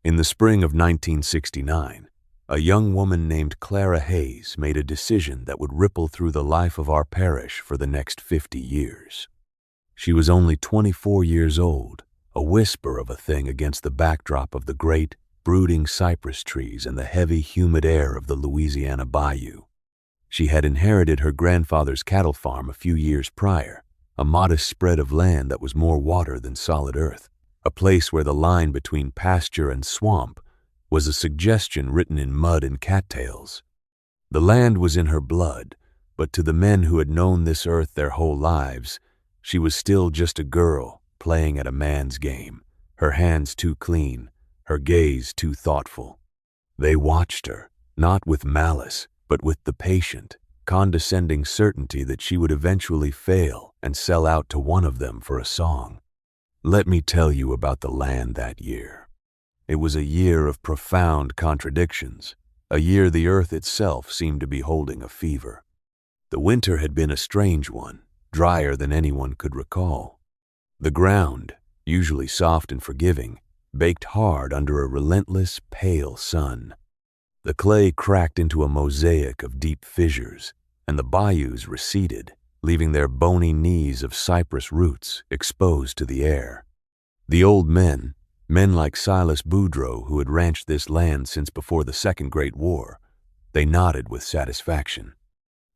In the spring of 1969, a young woman named Clara Hayes made a decision that would ripple through the life of our parish for the next 50 years. She was only 24 years old, a whisper of a thing against the backdrop of the great, brooding cypress trees and the heavy, humid air of the Louisiana bayou. She had inherited her grandfather's cattle farm a few years prior, a modest spread of land that was more water than solid earth, a place where the line between pasture and swamp was a suggestion written in mud and cattails. The land was in her blood, but to the men who had known this earth their whole lives, she was still just a girl playing at a man's game, her hands too clean, her gaze too thoughtful. They watched her, not with malice, but with the patient, condescending certainty that she would eventually fail and sell out to one of them for a song. Let me tell you about the land that year. It was a year of profound contradictions, a year the earth itself seemed to be holding a fever. The winter had been a strange one, drier than anyone could recall. The ground, usually soft and forgiving, baked hard under a relentless, pale sun. The clay cracked into a mosaic of deep fissures, and the bayous receded, leaving their bony knees of cypress roots exposed to the air. The old men like Silas Boudreaux, who had ranched this land since before the Second Great War, they nodded with satisfaction.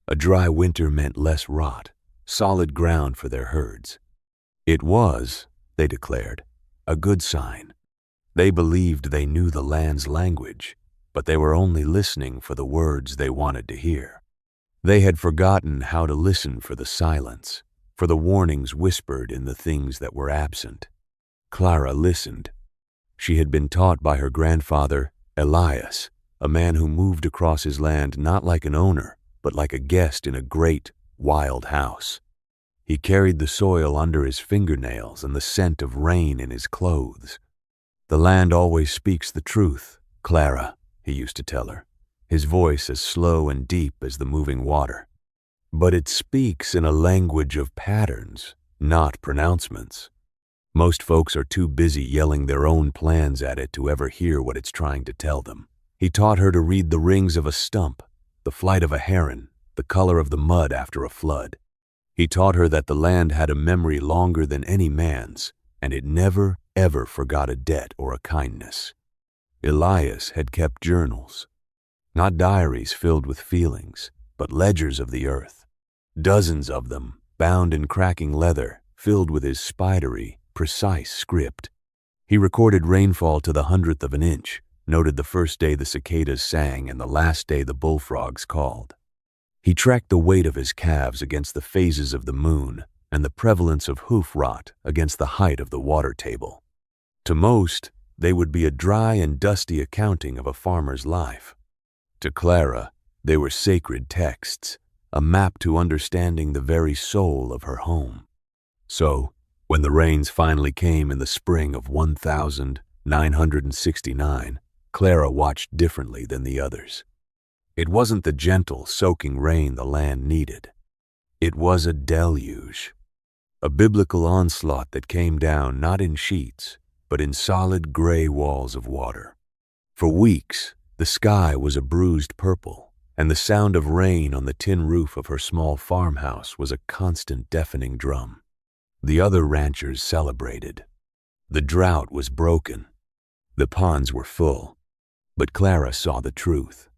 A dry winter meant less rot, solid ground for their herds. It was, they declared, a good sign. They believed they knew the land's language, but they were only listening for the words they wanted to hear. They had forgotten how to listen for the silence, for the warnings whispered in the things that were absent. Clara listened. She had been taught by her grandfather, Elias, a man who moved across his land not like an owner, but like a guest in a great, wild house. He carried the soil under his fingernails and the scent of rain in his clothes. The land always speaks the truth, Clara, he used to tell her, his voice as slow and deep as the moving water. But it speaks in a language of patterns, not pronouncements. Most folks are too busy yelling their own plans at it to ever hear what it's trying to tell them. He taught her to read the rings of a stump, the flight of a heron, the color of the mud after a flood. He taught her that the land had a memory longer than any man's, and it never, ever forgot a debt or a kindness. Elias had kept journals, not diaries filled with feelings, but ledgers of the earth. Dozens of them, bound in cracking leather, filled with his spidery, precise script. He recorded rainfall to the 100th of an inch, noted the first day the cicadas sang and the last day the bullfrogs called. He tracked the weight of his calves against the phases of the moon and the prevalence of hoof rot against the height of the water table. To most, they would be a dry and dusty accounting of a farmer's life. To Clara, they were sacred texts, a map to understanding the very soul of her home. So, when the rains finally came in the spring of 1969, Clara watched differently than the others. It wasn't the gentle, soaking rain the land needed. It was a deluge, a biblical onslaught that came down not in sheets, but in solid gray walls of water. For weeks, the sky was a bruised purple, and the sound of rain on the tin roof of her small farmhouse was a constant deafening drum. The other ranchers celebrated. The drought was broken. The ponds were full. But Clara saw the truth.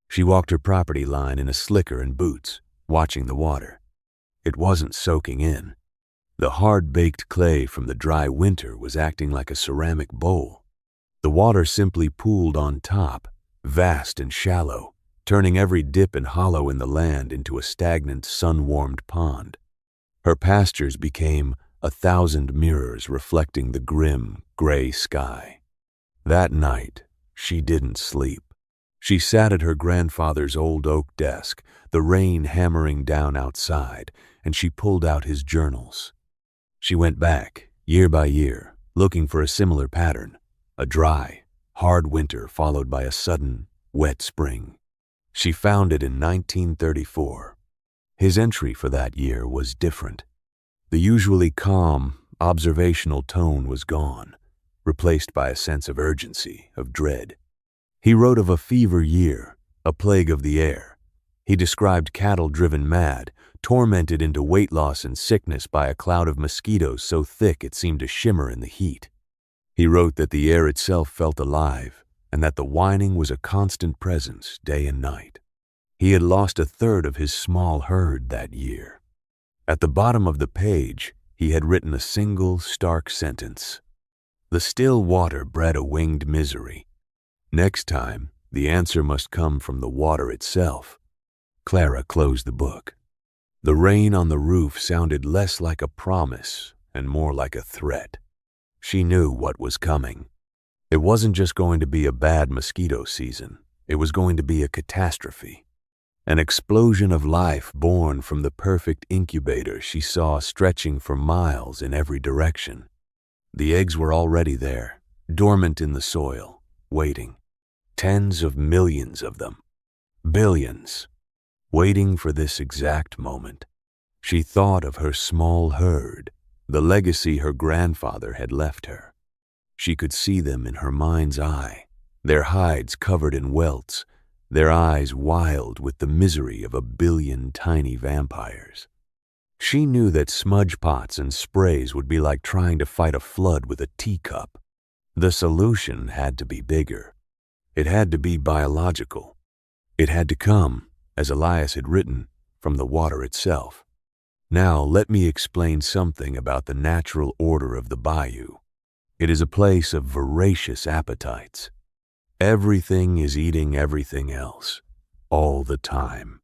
She walked her property line in a slicker and boots, watching the water. It wasn't soaking in. The hard-baked clay from the dry winter was acting like a ceramic bowl. The water simply pooled on top, vast and shallow, turning every dip and hollow in the land into a stagnant, sun-warmed pond. Her pastures became 1,000 mirrors reflecting the grim, gray sky. That night, she didn't sleep. She sat at her grandfather's old oak desk, the rain hammering down outside, and she pulled out his journals. She went back, year by year, looking for a similar pattern, a dry, hard winter followed by a sudden, wet spring. She found it in 1934. His entry for that year was different. The usually calm, observational tone was gone. replaced by a sense of urgency, of dread. He wrote of a fever year, a plague of the air. He described cattle driven mad, tormented into weight loss and sickness by a cloud of mosquitoes so thick it seemed to shimmer in the heat. He wrote that the air itself felt alive, and that the whining was a constant presence day and night. He had lost a third of his small herd that year. At the bottom of the page, he had written a single stark sentence. The still water bred a winged misery. Next time, the answer must come from the water itself. Clara closed the book. The rain on the roof sounded less like a promise and more like a threat. She knew what was coming. It wasn't just going to be a bad mosquito season. It was going to be a catastrophe. An explosion of life born from the perfect incubator she saw stretching for miles in every direction. The eggs were already there, dormant in the soil, waiting. Tens of millions of them. Billions. Waiting for this exact moment. She thought of her small herd, the legacy her grandfather had left her. She could see them in her mind's eye, their hides covered in welts, their eyes wild with the misery of 1 billion tiny vampires. She knew that smudge pots and sprays would be like trying to fight a flood with a teacup. The solution had to be bigger. It had to be biological. It had to come, as Elias had written, from the water itself. Now let me explain something about the natural order of the bayou. It is a place of voracious appetites. Everything is eating everything else, all the time.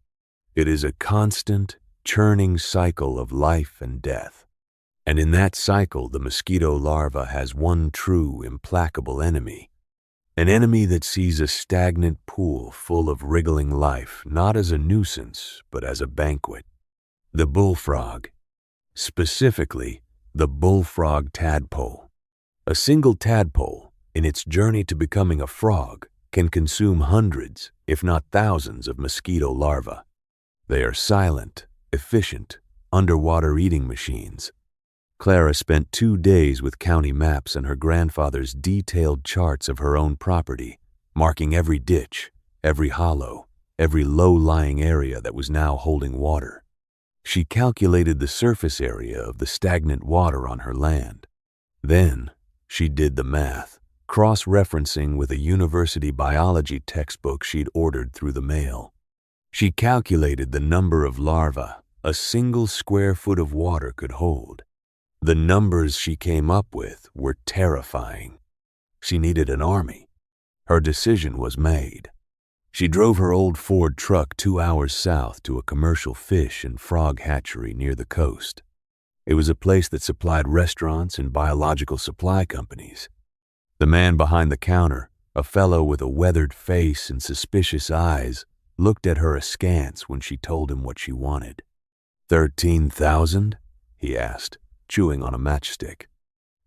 It is a constant, churning cycle of life and death. And in that cycle, the mosquito larva has one true, implacable enemy. An enemy that sees a stagnant pool full of wriggling life, not as a nuisance, but as a banquet. The bullfrog. Specifically, the bullfrog tadpole. A single tadpole, in its journey to becoming a frog, can consume hundreds, if not thousands, of mosquito larvae. They are silent, efficient, underwater eating machines. Clara spent 2 days with county maps and her grandfather's detailed charts of her own property, marking every ditch, every hollow, every low-lying area that was now holding water. She calculated the surface area of the stagnant water on her land. Then, she did the math, cross-referencing with a university biology textbook she'd ordered through the mail. She calculated the number of larvae a single square foot of water could hold. The numbers she came up with were terrifying. She needed an army. Her decision was made. She drove her old Ford truck 2 hours south to a commercial fish and frog hatchery near the coast. It was a place that supplied restaurants and biological supply companies. The man behind the counter, a fellow with a weathered face and suspicious eyes, looked at her askance when she told him what she wanted. 13,000? He asked, chewing on a matchstick.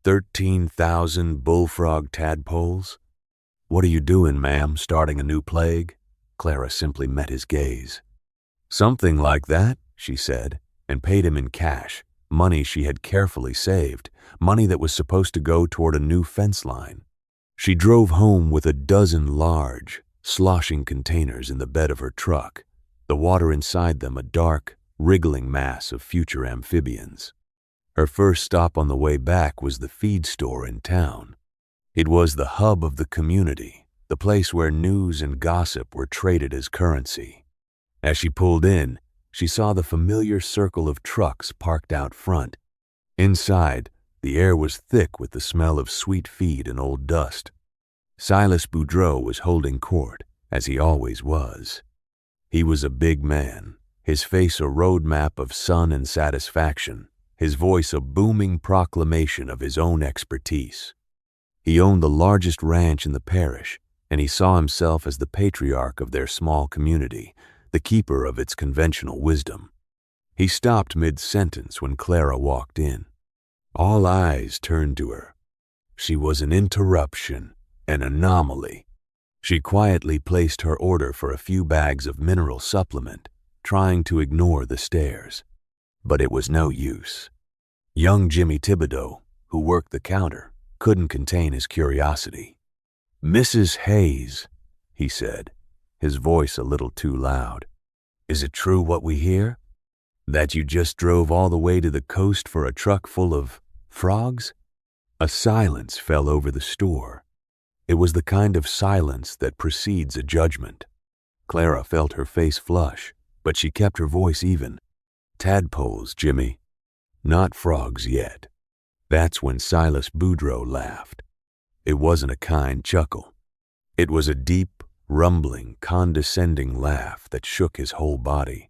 13,000 bullfrog tadpoles? What are you doing, ma'am, starting a new plague? Clara simply met his gaze. Something like that, she said, and paid him in cash, money she had carefully saved, money that was supposed to go toward a new fence line. She drove home with a dozen large, sloshing containers in the bed of her truck, the water inside them a dark, wriggling mass of future amphibians. Her first stop on the way back was the feed store in town. It was the hub of the community, the place where news and gossip were traded as currency. As she pulled in, she saw the familiar circle of trucks parked out front. Inside, the air was thick with the smell of sweet feed and old dust. Silas Boudreau was holding court, as he always was. He was a big man, his face a roadmap of sun and satisfaction, his voice a booming proclamation of his own expertise. He owned the largest ranch in the parish, and he saw himself as the patriarch of their small community, the keeper of its conventional wisdom. He stopped mid-sentence when Clara walked in. All eyes turned to her. She was an interruption, an anomaly. She quietly placed her order for a few bags of mineral supplement, trying to ignore the stares. But it was no use. Young Jimmy Thibodeau, who worked the counter, couldn't contain his curiosity. "Mrs. Hayes," he said, his voice a little too loud. "Is it true what we hear? That you just drove all the way to the coast for a truck full of frogs?" A silence fell over the store. It was the kind of silence that precedes a judgment. Clara felt her face flush, but she kept her voice even. "Tadpoles, Jimmy. Not frogs yet." That's when Silas Boudreaux laughed. It wasn't a kind chuckle. It was a deep, rumbling, condescending laugh that shook his whole body.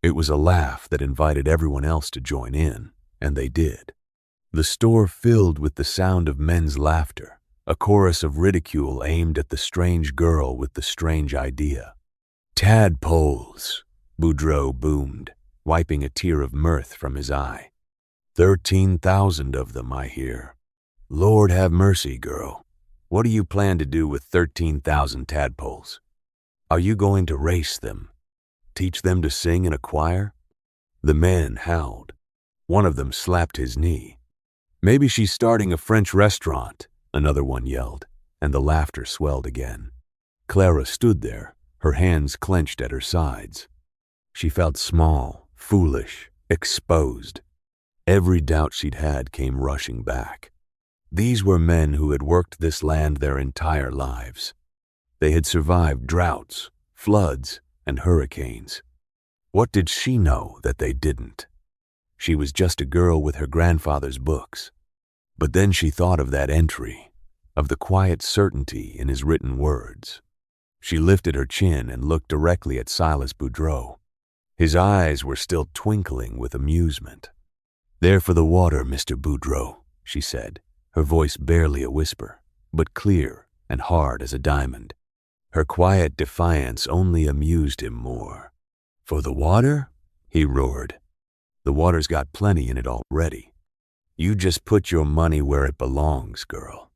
It was a laugh that invited everyone else to join in, and they did. The store filled with the sound of men's laughter, a chorus of ridicule aimed at the strange girl with the strange idea. "Tadpoles," Boudreaux boomed, wiping a tear of mirth from his eye. 13,000 of them, I hear. Lord have mercy, girl. What do you plan to do with 13,000 tadpoles? Are you going to race them? Teach them to sing in a choir?" The men howled. One of them slapped his knee. "Maybe she's starting a French restaurant," another one yelled, and the laughter swelled again. Clara stood there, her hands clenched at her sides. She felt small, foolish, exposed. Every doubt she'd had came rushing back. These were men who had worked this land their entire lives. They had survived droughts, floods, and hurricanes. What did she know that they didn't? She was just a girl with her grandfather's books. But then she thought of that entry, of the quiet certainty in his written words. She lifted her chin and looked directly at Silas Boudreaux. His eyes were still twinkling with amusement. "There for the water, Mr. Boudreaux," she said, her voice barely a whisper, but clear and hard as a diamond. Her quiet defiance only amused him more. "For the water?" he roared. "The water's got plenty in it already. You just put your money where it belongs, girl.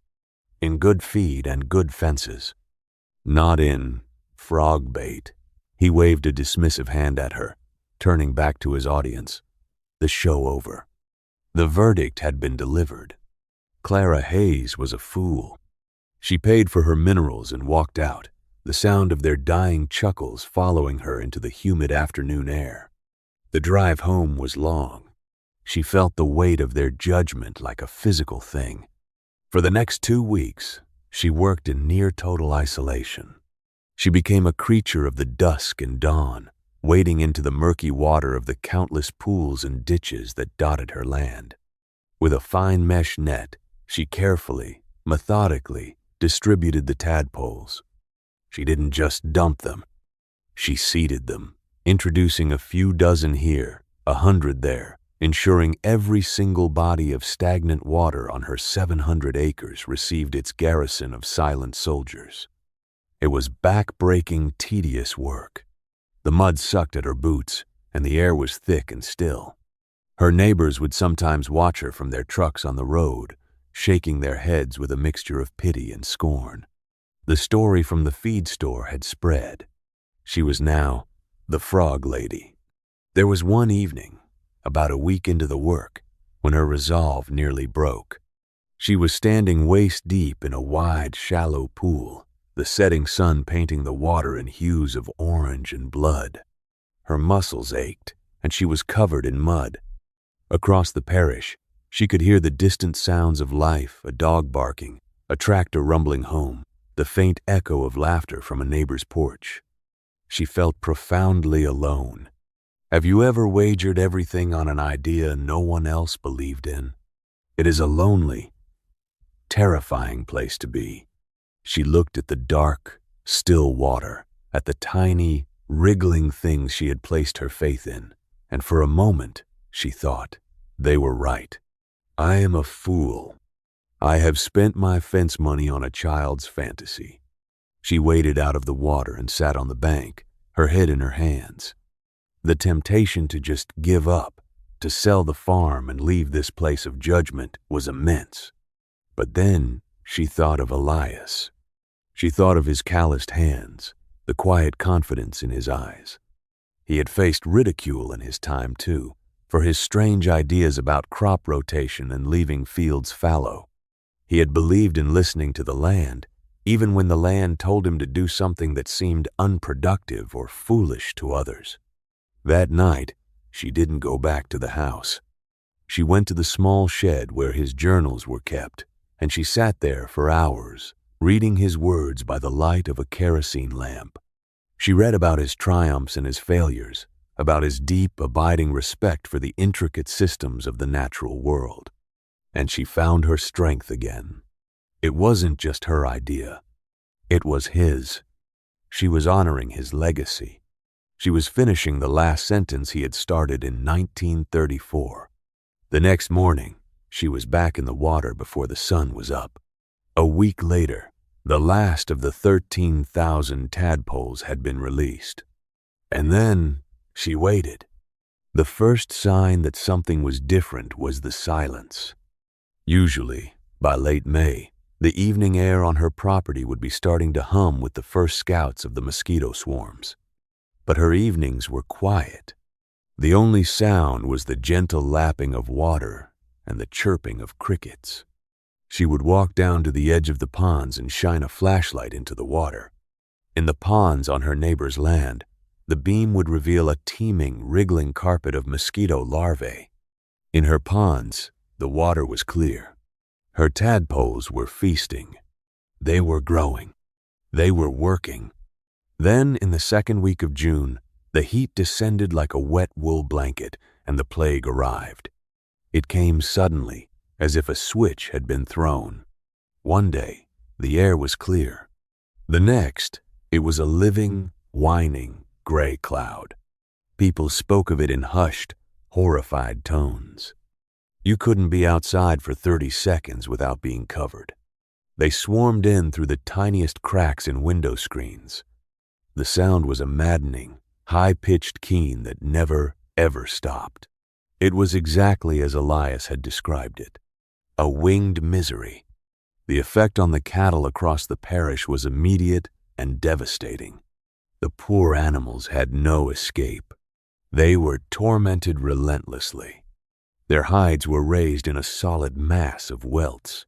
In good feed and good fences. Not in frog bait." He waved a dismissive hand at her, turning back to his audience. The show over. The verdict had been delivered. Clara Hayes was a fool. She paid for her minerals and walked out, the sound of their dying chuckles following her into the humid afternoon air. The drive home was long. She felt the weight of their judgment like a physical thing. For the next 2 weeks, she worked in near total isolation. She became a creature of the dusk and dawn, wading into the murky water of the countless pools and ditches that dotted her land. With a fine mesh net, she carefully, methodically distributed the tadpoles. She didn't just dump them. She seeded them, introducing a few dozen here, 100 there, ensuring every single body of stagnant water on her 700 acres received its garrison of silent soldiers. It was back-breaking, tedious work. The mud sucked at her boots, and the air was thick and still. Her neighbors would sometimes watch her from their trucks on the road, shaking their heads with a mixture of pity and scorn. The story from the feed store had spread. She was now the frog lady. There was one evening, about a week into the work, when her resolve nearly broke. She was standing waist-deep in a wide, shallow pool, the setting sun painting the water in hues of orange and blood. Her muscles ached, and she was covered in mud. Across the parish, she could hear the distant sounds of life, a dog barking, a tractor rumbling home, the faint echo of laughter from a neighbor's porch. She felt profoundly alone. Have you ever wagered everything on an idea no one else believed in? It is a lonely, terrifying place to be. She looked at the dark, still water, at the tiny, wriggling things she had placed her faith in, and for a moment, she thought, they were right. I am a fool. I have spent my fence money on a child's fantasy. She waded out of the water and sat on the bank, her head in her hands. The temptation to just give up, to sell the farm and leave this place of judgment was immense. But then she thought of Elias. She thought of his calloused hands, the quiet confidence in his eyes. He had faced ridicule in his time, too, for his strange ideas about crop rotation and leaving fields fallow. He had believed in listening to the land, even when the land told him to do something that seemed unproductive or foolish to others. That night, she didn't go back to the house. She went to the small shed where his journals were kept, and she sat there for hours, reading his words by the light of a kerosene lamp. She read about his triumphs and his failures, about his deep, abiding respect for the intricate systems of the natural world. And she found her strength again. It wasn't just her idea. It was his. She was honoring his legacy. She was finishing the last sentence he had started in 1934. The next morning, she was back in the water before the sun was up. A week later, the last of the 13,000 tadpoles had been released. And then she waited. The first sign that something was different was the silence. Usually, by late May, the evening air on her property would be starting to hum with the first scouts of the mosquito swarms. But her evenings were quiet. The only sound was the gentle lapping of water and the chirping of crickets. She would walk down to the edge of the ponds and shine a flashlight into the water. In the ponds on her neighbor's land, the beam would reveal a teeming, wriggling carpet of mosquito larvae. In her ponds, the water was clear. Her tadpoles were feasting. They were growing. They were working. Then, in the second week of June, the heat descended like a wet wool blanket, and the plague arrived. It came suddenly, as if a switch had been thrown. One day, the air was clear. The next, it was a living, whining, gray cloud. People spoke of it in hushed, horrified tones. You couldn't be outside for 30 seconds without being covered. They swarmed in through the tiniest cracks in window screens. The sound was a maddening, high-pitched keen that never, ever stopped. It was exactly as Elias had described it. A winged misery. The effect on the cattle across the parish was immediate and devastating. The poor animals had no escape. They were tormented relentlessly. Their hides were raised in a solid mass of welts.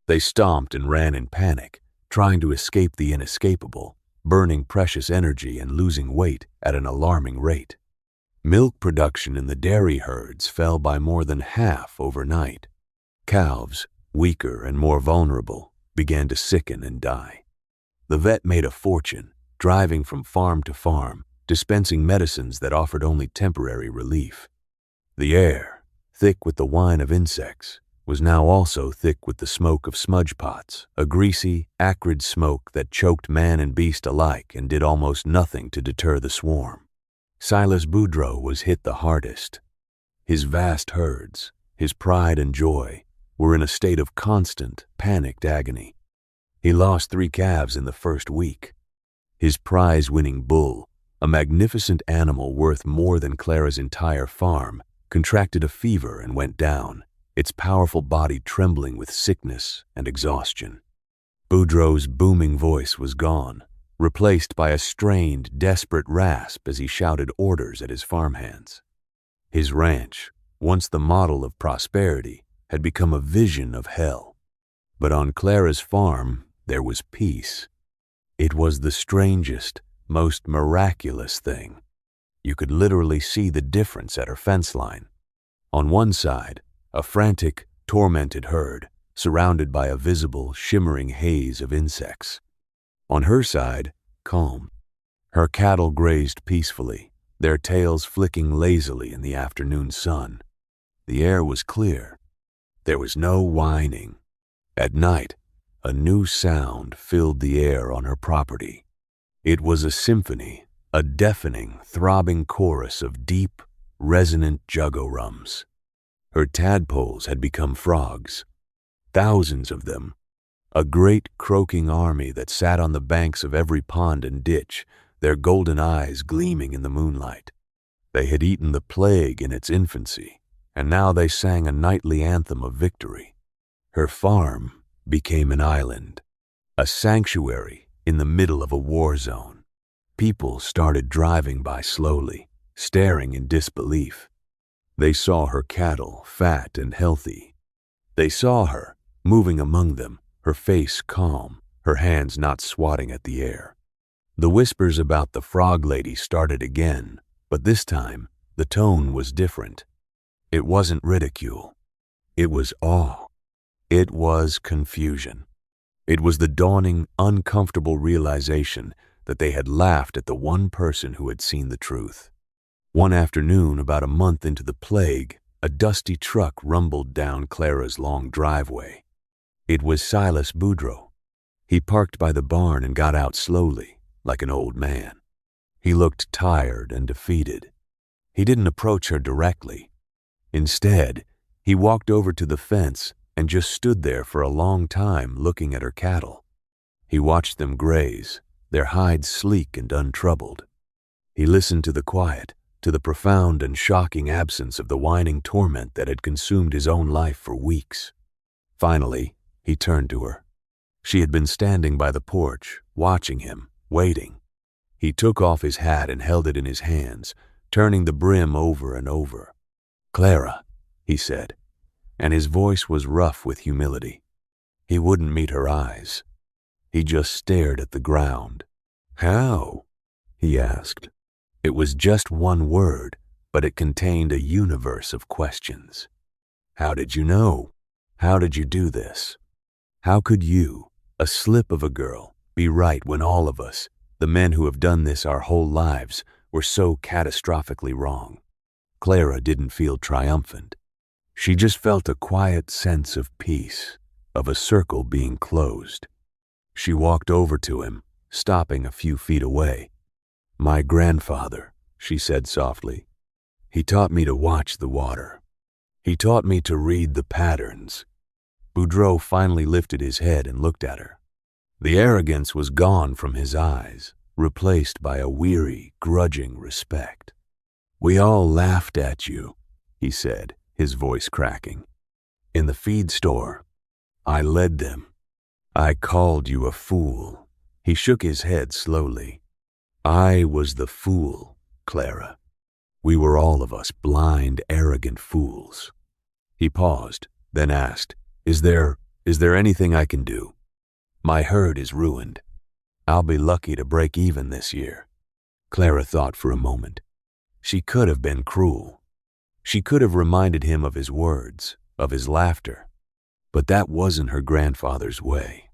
They stomped and ran in panic, trying to escape the inescapable, burning precious energy and losing weight at an alarming rate. Milk production in the dairy herds fell by more than half overnight. Calves, weaker and more vulnerable, began to sicken and die. The vet made a fortune, driving from farm to farm, dispensing medicines that offered only temporary relief. The air, thick with the whine of insects, was now also thick with the smoke of smudge pots, a greasy, acrid smoke that choked man and beast alike and did almost nothing to deter the swarm. Silas Boudreau was hit the hardest. His vast herds, his pride and joy, were in a state of constant, panicked agony. He lost 3 calves in the first week. His prize-winning bull, a magnificent animal worth more than Clara's entire farm, contracted a fever and went down, its powerful body trembling with sickness and exhaustion. Boudreau's booming voice was gone, replaced by a strained, desperate rasp as he shouted orders at his farmhands. His ranch, once the model of prosperity, had become a vision of hell. But on Clara's farm, there was peace. It was the strangest, most miraculous thing. You could literally see the difference at her fence line. On one side, a frantic, tormented herd, surrounded by a visible, shimmering haze of insects. On her side, calm. Her cattle grazed peacefully, their tails flicking lazily in the afternoon sun. The air was clear. There was no whining. At night, a new sound filled the air on her property. It was a symphony, a deafening, throbbing chorus of deep, resonant juggorums. Her tadpoles had become frogs, thousands of them, a great croaking army that sat on the banks of every pond and ditch, their golden eyes gleaming in the moonlight. They had eaten the plague in its infancy, and now they sang a nightly anthem of victory. Her farm became an island, a sanctuary in the middle of a war zone. People started driving by slowly, staring in disbelief. They saw her cattle, fat and healthy. They saw her, moving among them, her face calm, her hands not swatting at the air. The whispers about the frog lady started again, but this time the tone was different. It wasn't ridicule. It was awe. It was confusion. It was the dawning, uncomfortable realization that they had laughed at the one person who had seen the truth. One afternoon, about a month into the plague, a dusty truck rumbled down Clara's long driveway. It was Silas Boudreau. He parked by the barn and got out slowly, like an old man. He looked tired and defeated. He didn't approach her directly. Instead, he walked over to the fence and just stood there for a long time looking at her cattle. He watched them graze, their hides sleek and untroubled. He listened to the quiet, to the profound and shocking absence of the whining torment that had consumed his own life for weeks. Finally, he turned to her. She had been standing by the porch, watching him, waiting. He took off his hat and held it in his hands, turning the brim over and over. "Clara," he said, and his voice was rough with humility. He wouldn't meet her eyes. He just stared at the ground. "How?" he asked. It was just one word, but it contained a universe of questions. How did you know? How did you do this? How could you, a slip of a girl, be right when all of us, the men who have done this our whole lives, were so catastrophically wrong? Clara didn't feel triumphant. She just felt a quiet sense of peace, of a circle being closed. She walked over to him, stopping a few feet away. "My grandfather," she said softly. "He taught me to watch the water. He taught me to read the patterns." Boudreau finally lifted his head and looked at her. The arrogance was gone from his eyes, replaced by a weary, grudging respect. "We all laughed at you," he said, his voice cracking. "In the feed store, I led them. I called you a fool." He shook his head slowly. "I was the fool, Clara. We were all of us blind, arrogant fools." He paused, then asked, Is there anything I can do? My herd is ruined. I'll be lucky to break even this year." Clara thought for a moment. She could have been cruel. She could have reminded him of his words, of his laughter. But that wasn't her grandfather's way.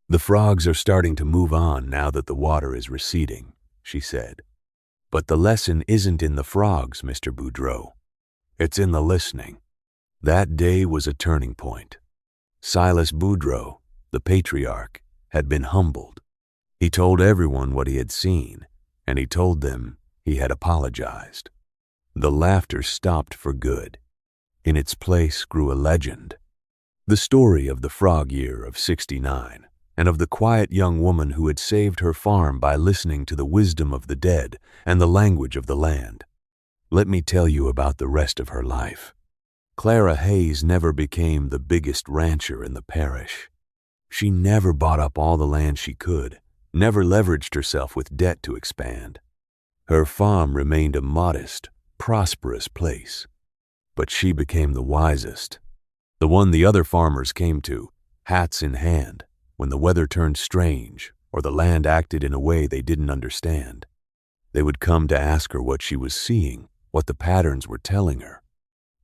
"The frogs are starting to move on now that the water is receding," she said. "But the lesson isn't in the frogs, Mr. Boudreau. It's in the listening." That day was a turning point. Silas Boudreau, the patriarch, had been humbled. He told everyone what he had seen, and he told them he had apologized. The laughter stopped for good. In its place grew a legend. The story of the frog year of '69, and of the quiet young woman who had saved her farm by listening to the wisdom of the dead and the language of the land. Let me tell you about the rest of her life. Clara Hayes never became the biggest rancher in the parish. She never bought up all the land she could, never leveraged herself with debt to expand. Her farm remained a modest, prosperous place. But she became the wisest, the one the other farmers came to, hats in hand, when the weather turned strange or the land acted in a way they didn't understand. They would come to ask her what she was seeing, what the patterns were telling her.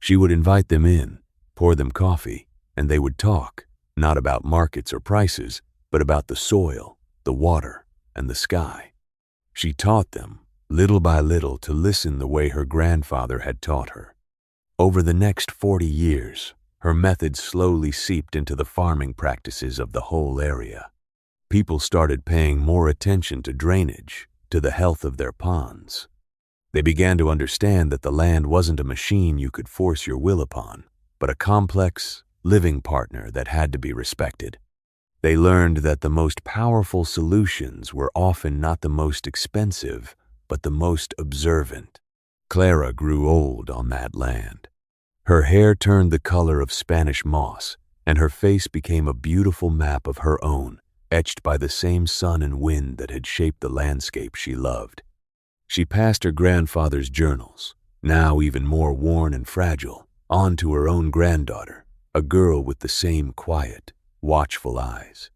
She would invite them in, pour them coffee, and they would talk, not about markets or prices, but about the soil, the water, and the sky. She taught them, little by little, to listen the way her grandfather had taught her. Over the next 40 years, her methods slowly seeped into the farming practices of the whole area. People started paying more attention to drainage, to the health of their ponds. They began to understand that the land wasn't a machine you could force your will upon, but a complex, living partner that had to be respected. They learned that the most powerful solutions were often not the most expensive, but the most observant. Clara grew old on that land. Her hair turned the color of Spanish moss, and her face became a beautiful map of her own, etched by the same sun and wind that had shaped the landscape she loved. She passed her grandfather's journals, now even more worn and fragile, on to her own granddaughter, a girl with the same quiet, watchful eyes.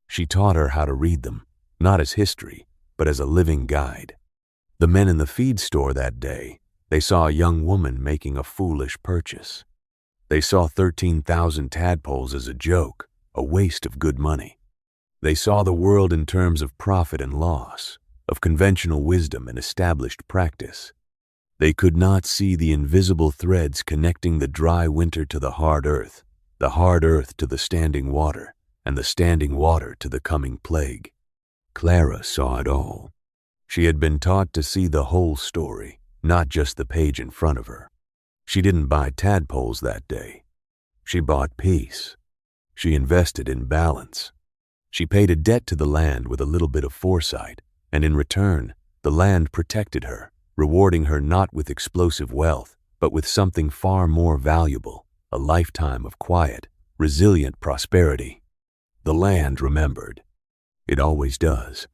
She taught her how to read them, not as history, but as a living guide. The men in the feed store that day, they saw a young woman making a foolish purchase. They saw 13,000 tadpoles as a joke, a waste of good money. They saw the world in terms of profit and loss, of conventional wisdom and established practice. They could not see the invisible threads connecting the dry winter to the hard earth to the standing water, and the standing water to the coming plague. Clara saw it all. She had been taught to see the whole story, not just the page in front of her. She didn't buy tadpoles that day. She bought peace. She invested in balance. She paid a debt to the land with a little bit of foresight, and in return, the land protected her, rewarding her not with explosive wealth, but with something far more valuable, a lifetime of quiet, resilient prosperity. The land remembered. It always does.